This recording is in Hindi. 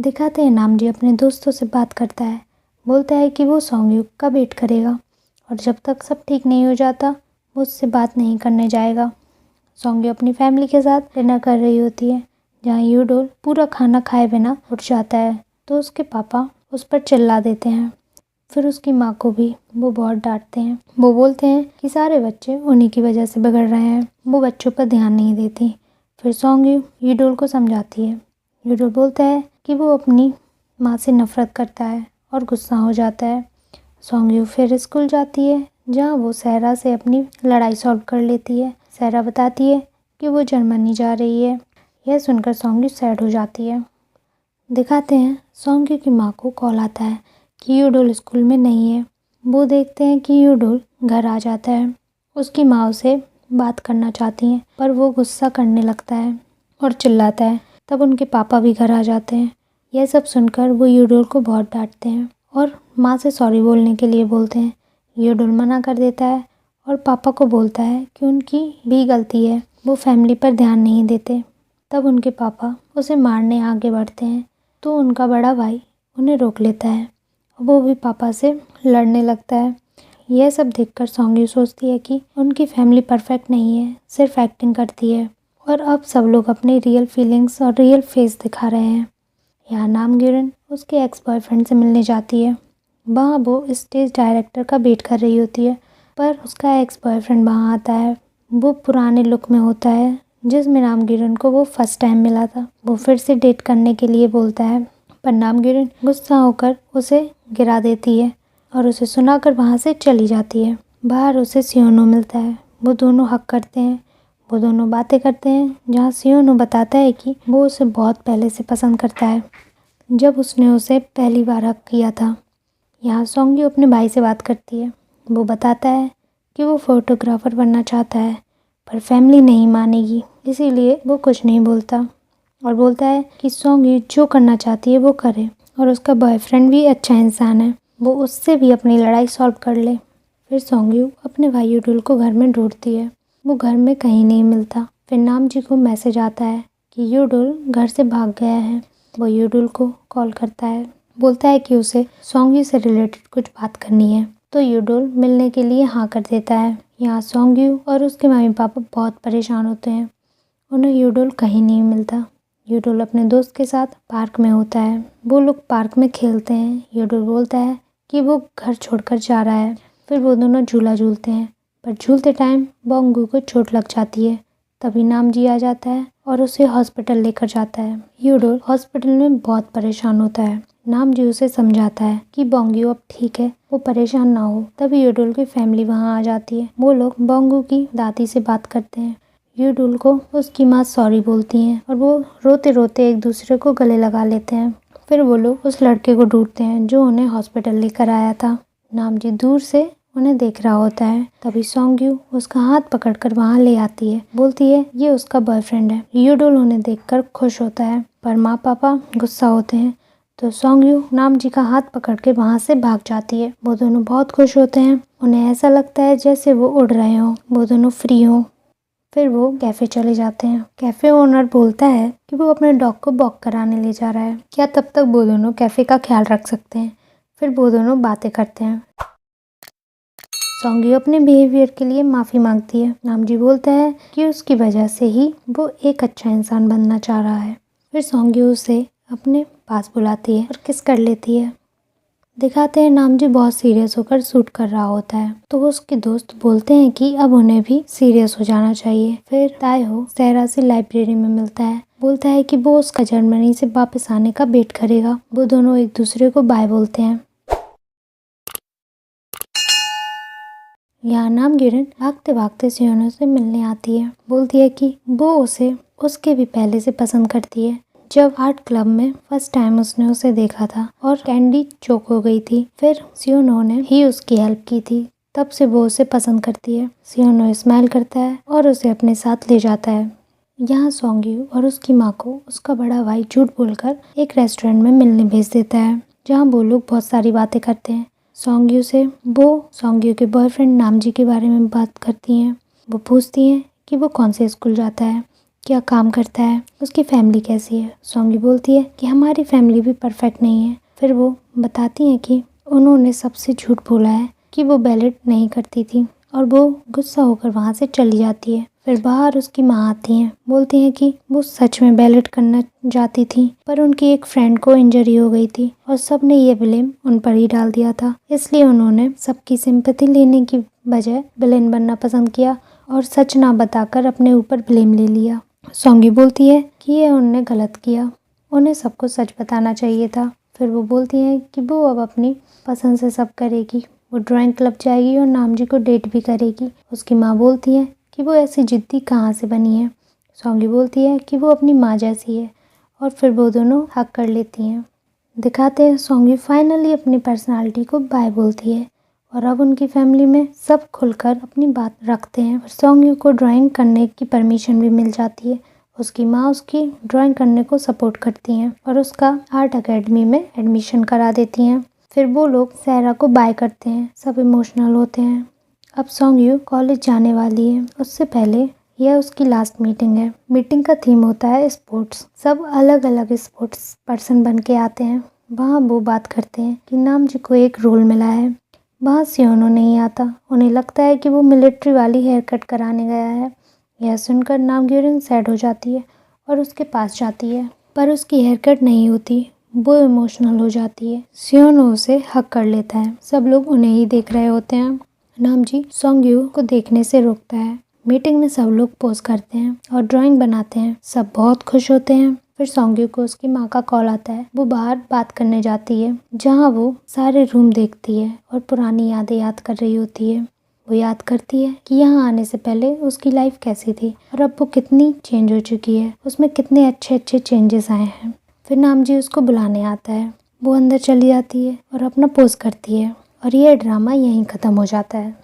दिखाते हैं नामजी अपने दोस्तों से बात करता है। बोलता है कि वो सॉन्गयू का वेट करेगा और जब तक सब ठीक नहीं हो जाता वो उससे बात नहीं करने जाएगा। सॉन्गयू अपनी फैमिली के साथ डिनर कर रही होती है जहाँ यूडोल पूरा खाना खाए बिना उठ जाता है तो उसके पापा उस पर चिल्ला देते हैं। फिर उसकी माँ को भी वो बहुत डांटते हैं। वो बोलते हैं कि सारे बच्चे उन्हीं की वजह से बिगड़ रहे हैं, वो बच्चों पर ध्यान नहीं देती। फिर सॉन्गयू यूडोल को समझाती है। यूडोल बोलता है कि वो अपनी माँ से नफरत करता है और गुस्सा हो जाता है। सॉन्गयू फिर स्कूल जाती है जहाँ वो सहरा से अपनी लड़ाई सॉल्व कर लेती है। सहरा बताती है कि वो जर्मनी जा रही है। यह सुनकर सॉन्गयू सैड हो जाती है। दिखाते हैं सॉन्गयू की माँ को कॉल आता है कि यूडोल स्कूल में नहीं है। वो देखते हैं कि यूडोल घर आ जाता है। उसकी माँ उसे बात करना चाहती हैं पर वो गुस्सा करने लगता है और चिल्लाता है। तब उनके पापा भी घर आ जाते हैं। यह सब सुनकर वो यूडोल को बहुत डांटते हैं और माँ से सॉरी बोलने के लिए बोलते हैं। यूडोल मना कर देता है और पापा को बोलता है कि उनकी भी गलती है, वो फैमिली पर ध्यान नहीं देते। तब उनके पापा उसे मारने आगे बढ़ते हैं तो उनका बड़ा भाई उन्हें रोक लेता है। वो भी पापा से लड़ने लगता है। यह सब देखकर सॉन्गयू सोचती है कि उनकी फैमिली परफेक्ट नहीं है, सिर्फ एक्टिंग करती है और अब सब लोग अपने रियल फीलिंग्स और रियल फेस दिखा रहे हैं। यहाँ नामग्योन उसके एक्स बॉयफ्रेंड से मिलने जाती है। वहाँ वो स्टेज डायरेक्टर का वेट कर रही होती है पर उसका एक्स बॉयफ्रेंड वहाँ आता है। वो पुराने लुक में होता है जिसमें नामग्योन को वो फर्स्ट टाइम मिला था। वो फिर से डेट करने के लिए बोलता है पर नामग्योन गुस्सा होकर उसे गिरा देती है और उसे सुनाकर वहाँ से चली जाती है। बाहर उसे सियोनो मिलता है। वो दोनों हक करते हैं। वो दोनों बातें करते हैं जहाँ सियोनो बताता है कि वो उसे बहुत पहले से पसंद करता है, जब उसने उसे पहली बार हक किया था। यहाँ सॉन्गयू अपने भाई से बात करती है। वो बताता है कि वो फोटोग्राफर बनना चाहता है पर फैमिली नहीं मानेगी, इसीलिए वो कुछ नहीं बोलता और बोलता है कि सॉन्गयू जो करना चाहती है वो करे और उसका बॉयफ्रेंड भी अच्छा इंसान है, वो उससे भी अपनी लड़ाई सॉल्व कर ले। फिर सॉन्गयू अपने भाई यूडोल को घर में ढूंढती है। वो घर में कहीं नहीं मिलता। फिर नामजी को मैसेज आता है कि यूडोल घर से भाग गया है। वो यूडोल को कॉल करता है, बोलता है कि उसे सॉन्गयू से रिलेटेड कुछ बात करनी है तो यूडोल मिलने के लिए हाँ कर देता है। यहाँ सॉन्गयू और उसके मम्मी पापा बहुत परेशान होते हैं। उन्हें यूडोल कहीं नहीं मिलता। यूडोल अपने दोस्त के साथ पार्क में होता है। वो लोग पार्क में खेलते हैं। यूडोल बोलता है कि वो घर छोड़कर जा रहा है। फिर वो दोनों झूला झूलते हैं पर झूलते टाइम बोंगू को चोट लग जाती है। तभी नामजी आ जाता है और उसे हॉस्पिटल लेकर जाता है। यूडोल हॉस्पिटल में बहुत परेशान होता है। नामजी उसे समझाता है कि बोंगू अब ठीक है, वो परेशान ना हो। तभी यूडोल की फैमिली वहाँ आ जाती है। वो लोग बोंगू की दादी से बात करते हैं। यूडोल को उसकी माँ सॉरी बोलती हैं और वो रोते रोते एक दूसरे को गले लगा लेते हैं। फिर वो लोग उस लड़के को ढूंढते हैं जो उन्हें हॉस्पिटल लेकर आया था। नामजी दूर से उन्हें देख रहा होता है। तभी सॉन्गयू उसका हाथ पकड़कर वहाँ ले आती है। बोलती है ये उसका बॉयफ्रेंड है। यूडोल उन्हें देखकर खुश होता है पर माँ पापा गुस्सा होते हैं तो सॉन्गयू नामजी का हाथ पकड़ के वहाँ से भाग जाती है। वो दोनों बहुत खुश होते हैं। उन्हें ऐसा लगता है जैसे वो उड़ रहे हों, वो दोनों फ्री हों। फिर वो कैफ़े चले जाते हैं। कैफ़े ओनर बोलता है कि वो अपने डॉग को वॉक कराने ले जा रहा है, क्या तब तक वो दोनों कैफ़े का ख्याल रख सकते हैं। फिर वो दोनों बातें करते हैं। सॉन्गयू अपने बिहेवियर के लिए माफ़ी मांगती है। नामजी बोलता है कि उसकी वजह से ही वो एक अच्छा इंसान बनना चाह रहा है। फिर सॉन्गयू उसे अपने पास बुलाती है और किस कर लेती है। दिखाते हैं नामजी बहुत सीरियस होकर शूट कर रहा होता है तो उसके दोस्त बोलते हैं कि अब उन्हें भी सीरियस हो जाना चाहिए। फिर ताएहो सहरा से लाइब्रेरी में मिलता है। बोलता है कि वो उसका जर्मनी से वापस आने का वेट करेगा। वो दोनों एक दूसरे को बाय बोलते हैं। यहाँ नामग्योन भागते भागते सियोनो से मिलने आती है। बोलती है कि वो उसे उसके भी पहले से पसंद करती है। जब आर्ट क्लब में फर्स्ट टाइम उसने उसे देखा था और कैंडी चोक हो गई थी, फिर सियोनो ने ही उसकी हेल्प की थी। तब से वो उसे पसंद करती है। सियोनो स्माइल करता है और उसे अपने साथ ले जाता है। यहाँ सॉन्गयू और उसकी माँ को उसका बड़ा भाई झूठ बोलकर एक रेस्टोरेंट में मिलने भेज देता है जहाँ वो लोग बहुत सारी बातें करते हैं। सॉन्गयू से वो सॉन्गयू के बॉयफ्रेंड नामजी के बारे में बात करती हैं। वो पूछती हैं कि वो कौन से स्कूल जाता है क्या काम करता है, उसकी फैमिली कैसी है। सोंगी बोलती है कि हमारी फैमिली भी परफेक्ट नहीं है। फिर वो बताती हैं कि उन्होंने सबसे झूठ बोला है कि वो बैलेट नहीं करती थी और वो गुस्सा होकर वहाँ से चली जाती है। फिर बाहर उसकी माँ आती हैं, बोलती हैं कि वो सच में बैलेट करना जाती थी पर उनकी एक फ्रेंड को इंजरी हो गई थी और सबने ये ब्लेम उन पर ही डाल दिया था। इसलिए उन्होंने सबकी सिंपैथी लेने की बजाय विलेन बनना पसंद किया और सच ना बताकर अपने ऊपर ब्लेम ले लिया। सोंगी बोलती है कि ये उन्होंने गलत किया, उन्हें सबको सच बताना चाहिए था। फिर वो बोलती हैं कि वो अब अपनी पसंद से सब करेगी, वो ड्राइंग क्लब जाएगी और नामजी को डेट भी करेगी। उसकी माँ बोलती है कि वो ऐसी जिद्दी कहाँ से बनी है। सोंगी बोलती है कि वो अपनी माँ जैसी है और फिर वो दोनों हक कर लेती हैं। दिखाते हैं सोंगी फाइनली अपनी पर्सनालिटी को बाय बोलती है और अब उनकी फैमिली में सब खुलकर अपनी बात रखते हैं। सोंगी को ड्राइंग करने की परमिशन भी मिल जाती है। उसकी माँ उसकी ड्राइंग करने को सपोर्ट करती हैं और उसका आर्ट एकेडमी में एडमिशन करा देती हैं। फिर वो लोग सहरा को बाय करते हैं, सब इमोशनल होते हैं। अब सोंगी कॉलेज जाने वाली है। उससे पहले यह उसकी लास्ट मीटिंग है। मीटिंग का थीम होता है स्पोर्ट्स। सब अलग अलग स्पोर्ट्स पर्सन बन के आते हैं। वहाँ वो बात करते हैं कि नामजी को एक रोल मिला है। वहाँ सियोनो नहीं आता। उन्हें लगता है कि वो मिलिट्री वाली हेयर कट कराने गया है। यह सुनकर नामग्योरिन सैड हो जाती है और उसके पास जाती है पर उसकी हेयर कट नहीं होती। वो इमोशनल हो जाती है। सियोनो उसे हक कर लेता है। सब लोग उन्हें ही देख रहे होते हैं। नामजी सोंग्यू को देखने से रोकता है। मीटिंग में सब लोग पोज करते हैं और ड्राइंग बनाते हैं। सब बहुत खुश होते हैं। फिर सोंग्यू को उसकी माँ का कॉल आता है। वो बाहर बात करने जाती है जहाँ वो सारे रूम देखती है और पुरानी यादें याद कर रही होती है। वो याद करती है कि यहाँ आने से पहले उसकी लाइफ कैसी थी और अब वो कितनी चेंज हो चुकी है, उसमें कितने अच्छे अच्छे चेंजेस आए हैं। फिर नामजी उसको बुलाने आता है। वो अंदर चली जाती है और अपना पोज करती है और ये ड्रामा यहीं ख़त्म हो जाता है।